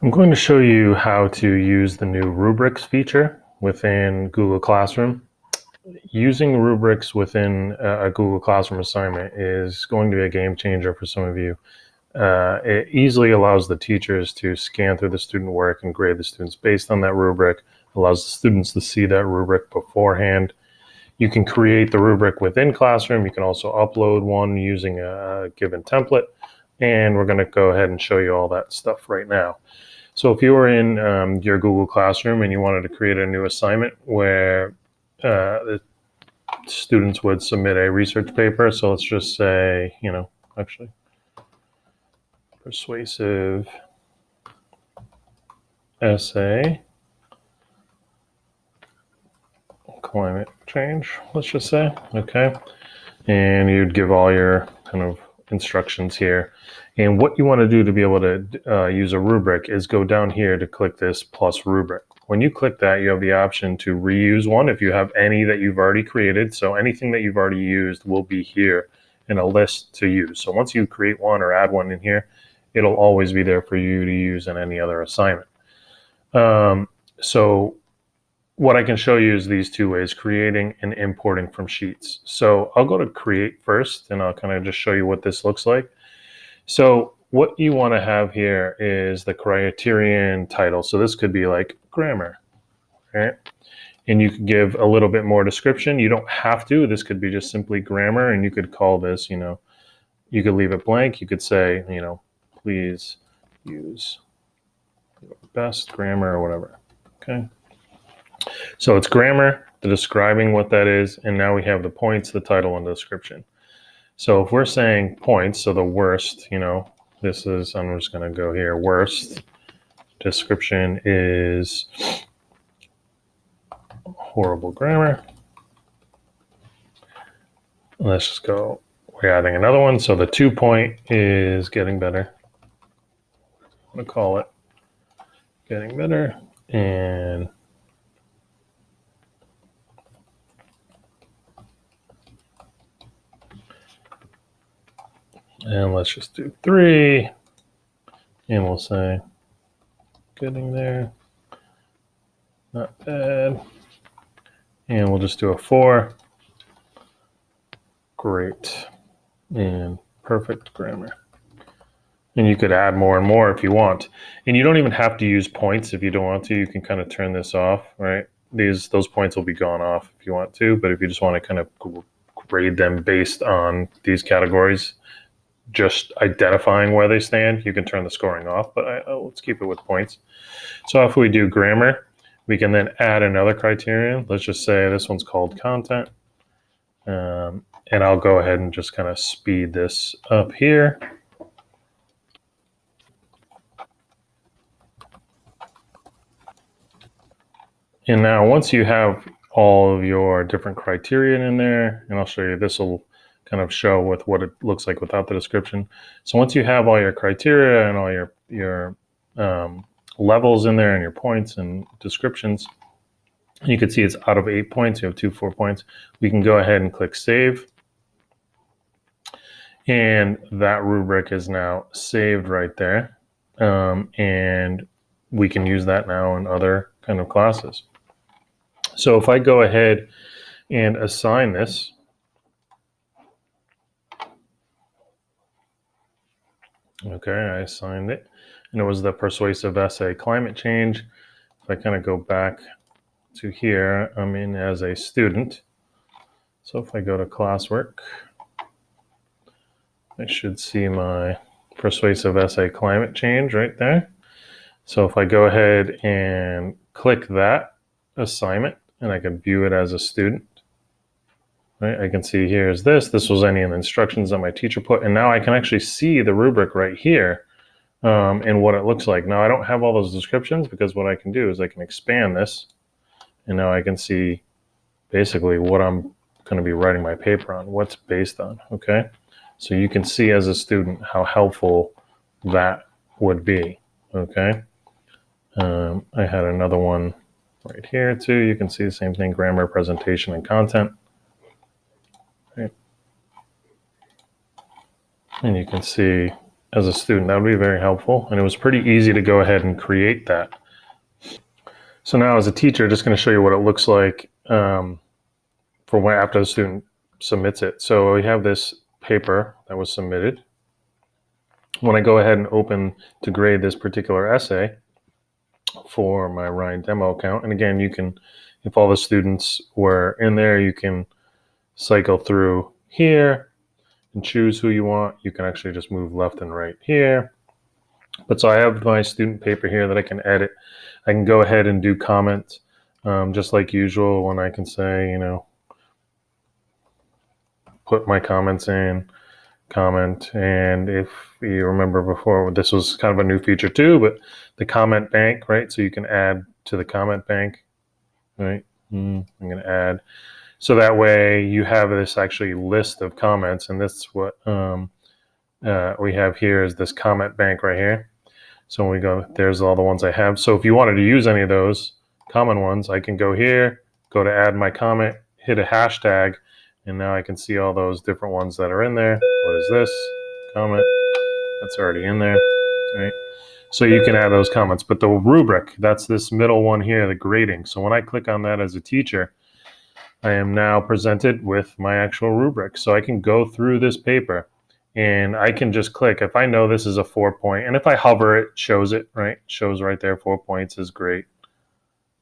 I'm going to show you how to use the new Rubrics feature within Google Classroom. Using rubrics within a Google Classroom assignment is going to be a game changer for some of you. It easily allows the teachers to scan through the student work and grade the students based on that rubric, allows the students to see that rubric beforehand. You can create the rubric within Classroom. You can also upload one using a given template, and we're going to go ahead and show you all that stuff right now. So if you were in your Google Classroom and you wanted to create a new assignment where the students would submit a research paper, so let's just say, actually, persuasive essay, climate change, let's just say, okay? And you'd give all your kind of instructions here. And what you want to do to be able to use a rubric is go down here to click this plus rubric. When you click that, you have the option to reuse one if you have any that you've already created. So anything that you've already used will be here in a list to use. So once you create one or add one in here, it'll always be there for you to use in any other assignment. So what I can show you is these two ways, creating and importing from sheets. So I'll go to create first, and I'll kind of just show you what this looks like. So what you want to have here is the criterion title. So this could be like grammar, right? And you could give a little bit more description. You don't have to. This could be just simply grammar, and you could call this, you could leave it blank. You could say, please use your best grammar or whatever, okay? So it's grammar, the describing what that is, and now we have the points, the title, and the description. So if we're saying points, so the worst, this is, I'm just going to go here, worst description is horrible grammar. Let's just go, we're adding another one. So the 2 point is getting better. I'm going to call it getting better. And let's just do 3, and we'll say getting there, not bad, and we'll just do a 4, great, and perfect grammar. And you could add more and more if you want, and you don't even have to use points if you don't want to. You can kind of turn this off, right? Those points will be gone off if you want to, but if you just want to kind of grade them based on these categories, just identifying where they stand, you can turn the scoring off, but let's keep it with points. So if we do grammar, we can then add another criterion. Let's just say this one's called content. And I'll go ahead and just kind of speed this up here. And now once you have all of your different criteria in there, and I'll show you, this will kind of show with what it looks like without the description. So once you have all your criteria and all your levels in there and your points and descriptions, you can see it's out of 8 points. You have 2 4 points. We can go ahead and click save. And that rubric is now saved right there. And we can use that now in other kind of classes. So if I go ahead and assign this, okay, I assigned it, and it was the persuasive essay climate change. If I kind of go back to here, I'm in as a student. So if I go to classwork, I should see my persuasive essay climate change right there. So if I go ahead and click that assignment, and I can view it as a student, right? I can see here's this was any of the instructions that my teacher put, and now I can actually see the rubric right here and what it looks like. Now I don't have all those descriptions, because what I can do is I can expand this, and now I can see basically what I'm going to be writing my paper on, what's based on, okay? So you can see as a student how helpful that would be, okay? I had another one right here too. You can see the same thing, grammar, presentation, and content. Right. And you can see as a student. That would be very helpful. And it was pretty easy to go ahead and create that. So now as a teacher, just going to show you what it looks like for when after the student submits it. So we have this paper that was submitted. When I go ahead and open to grade this particular essay for my Ryan demo account, and again, you can, if all the students were in there, you can cycle through here and choose who you want. You can actually just move left and right here. But so I have my student paper here that I can edit. I can go ahead and do comments just like usual when I can say, you know, put my comments in, comment. And if you remember before, this was kind of a new feature too, but the comment bank, right? So you can add to the comment bank, right? I'm going to add. So that way you have this actually list of comments, and this is what we have here is this comment bank right here. So when we go, there's all the ones I have. So if you wanted to use any of those common ones, I can go here, go to add my comment, hit a hashtag, and now I can see all those different ones that are in there. What is this? Comment. That's already in there, right? So you can add those comments. But the rubric, that's this middle one here, the grading. So when I click on that as a teacher, I am now presented with my actual rubric. So I can go through this paper and I can just click. If I know this is a 4-point, and if I hover, it shows it, right? Shows right there, 4 points is great.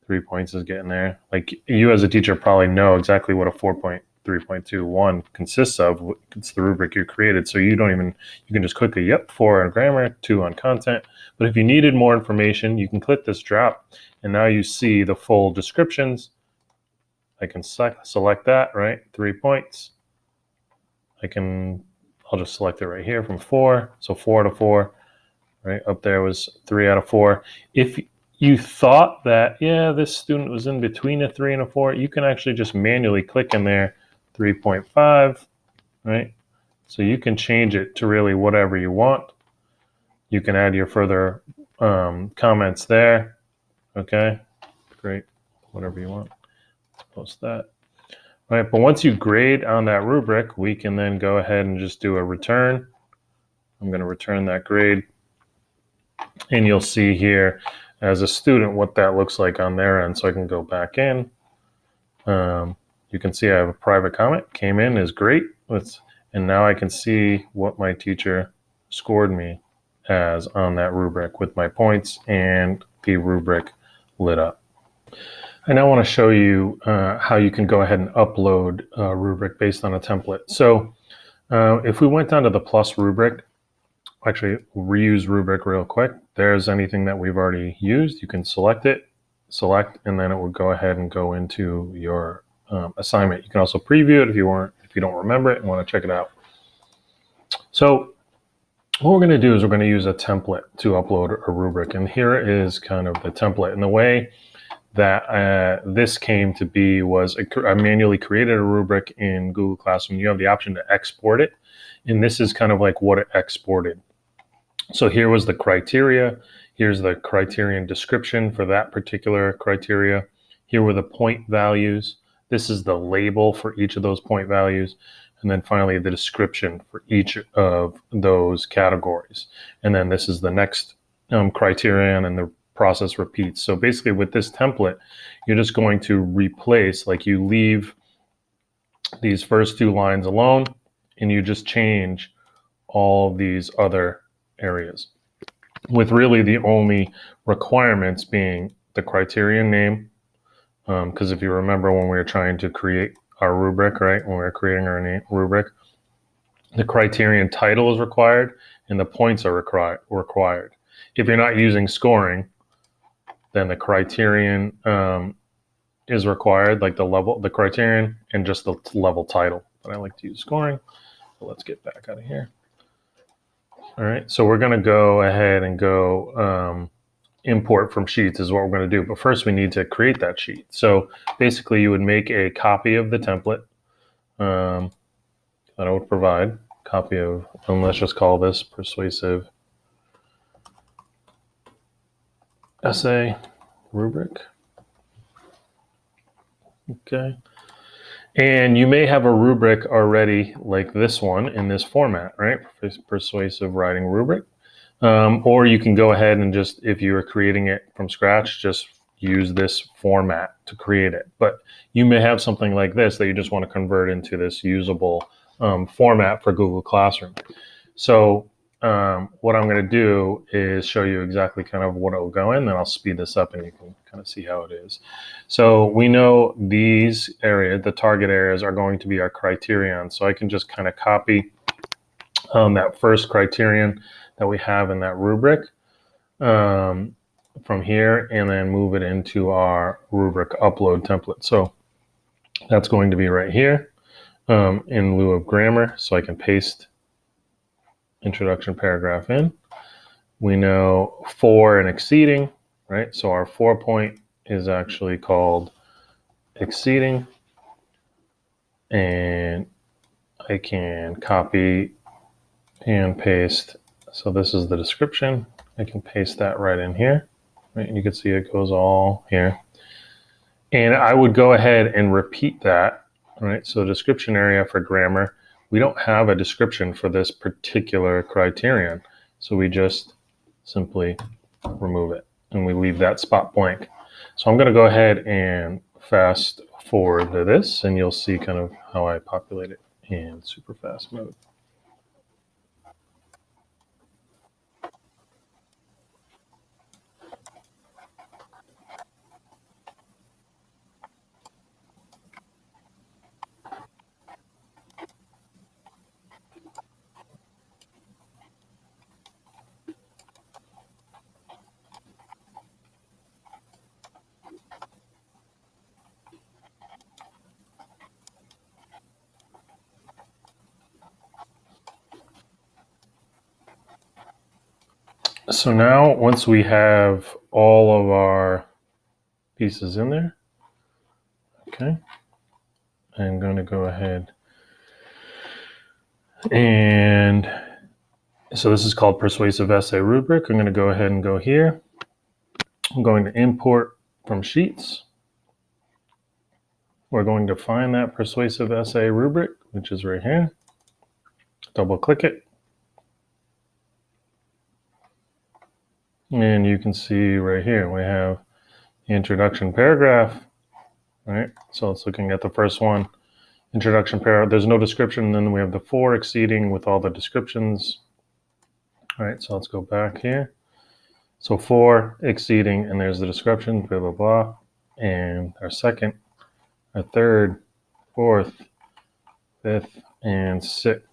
3 points is getting there. Like you as a teacher probably know exactly what a 4.3.21 consists of. It's the rubric you created. So you don't even, you can just click a yep, 4 on grammar, 2 on content. But if you needed more information, you can click this drop and now you see the full descriptions. I can select that, right? 3 points. I'll just select it right here from 4. So 4 out of 4, right? Up there was 3 out of 4. If you thought that, yeah, this student was in between a 3 and a 4, you can actually just manually click in there 3.5, right? So you can change it to really whatever you want. You can add your further comments there. Okay, great. Whatever you want. Let's post that. All right, but once you grade on that rubric, we can then go ahead and just do a return. I'm going to return that grade. And you'll see here as a student what that looks like on their end. So I can go back in. You can see I have a private comment. Came in is great. And now I can see what my teacher scored me as on that rubric with my points and the rubric lit up. I now want to show you how you can go ahead and upload a rubric based on a template. So if we went down to the plus rubric, actually reuse rubric real quick. There's anything that we've already used. You can select, and then it will go ahead and go into your assignment. You can also preview it if you don't remember it and want to check it out. So what we're going to do is we're going to use a template to upload a rubric, and here is kind of the template. And the way that this came to be was I manually created a rubric in Google Classroom. You have the option to export it, and this is kind of like what it exported. So here was the criteria. Here's the criterion description for that particular criteria. Here were the point values. This is the label for each of those point values. And then finally, the description for each of those categories. And then this is the next criterion, and the process repeats. So basically with this template, you're just going to replace, like you leave these first 2 lines alone, and you just change all these other areas, with really the only requirements being the criterion name. Because if you remember when we were trying to create our rubric, right, when we were creating our rubric, the criterion title is required and the points are required. If you're not using scoring, then the criterion is required, like the criterion, and just the level title. But I like to use scoring. So let's get back out of here. All right, so we're going to go ahead and go import from sheets is what we're going to do. But first we need to create that sheet. So basically you would make a copy of the template that I would provide. Copy of, and let's just call this persuasive essay rubric. Okay. And you may have a rubric already like this one in this format, right? Persuasive writing rubric. Or you can go ahead and just, if you are creating it from scratch, just use this format to create it. But you may have something like this that you just want to convert into this usable format for Google Classroom. So what I'm going to do is show you exactly kind of what it will go in, then I'll speed this up and you can kind of see how it is. So we know these areas, the target areas, are going to be our criterion. So I can just kind of copy that first criterion that we have in that rubric from here and then move it into our rubric upload template. So that's going to be right here in lieu of grammar. So I can paste introduction paragraph in. We know for and exceeding, right? So our 4 point is actually called exceeding, and I can copy and paste. So this is the description. I can paste that right in here, right? And you can see it goes all here. And I would go ahead and repeat that, right? So description area for grammar, we don't have a description for this particular criterion. So we just simply remove it and we leave that spot blank. So I'm going to go ahead and fast forward to this and you'll see kind of how I populate it in super fast mode. So now once we have all of our pieces in there, okay, I'm going to go ahead and so this is called Persuasive Essay Rubric. I'm going to go ahead and go here. I'm going to import from Sheets. We're going to find that Persuasive Essay Rubric, which is right here. Double click it. And you can see right here, we have the introduction paragraph, right? So it's looking at the first one, introduction paragraph. There's no description. And then we have the 4 exceeding with all the descriptions. All right, so let's go back here. So 4 exceeding, and there's the description, blah, blah, blah. And our second, our third, fourth, fifth, and sixth.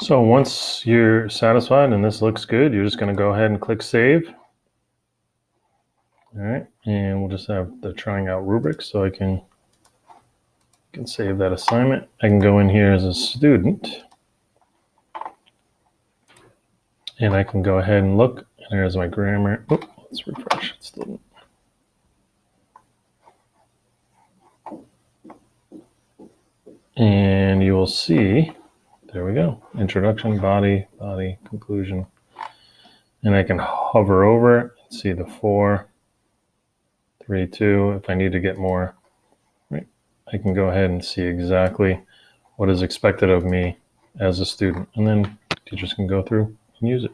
So once you're satisfied and this looks good, you're just going to go ahead and click Save. All right, and we'll just have the trying out rubrics so I can save that assignment. I can go in here as a student and I can go ahead and look. And there's my grammar. Oh, let's refresh. It still and you will see, there we go, introduction, body, conclusion. And I can hover over it and see the 4, 3, 2. If I need to get more, right, I can go ahead and see exactly what is expected of me as a student. And then teachers can go through and use it.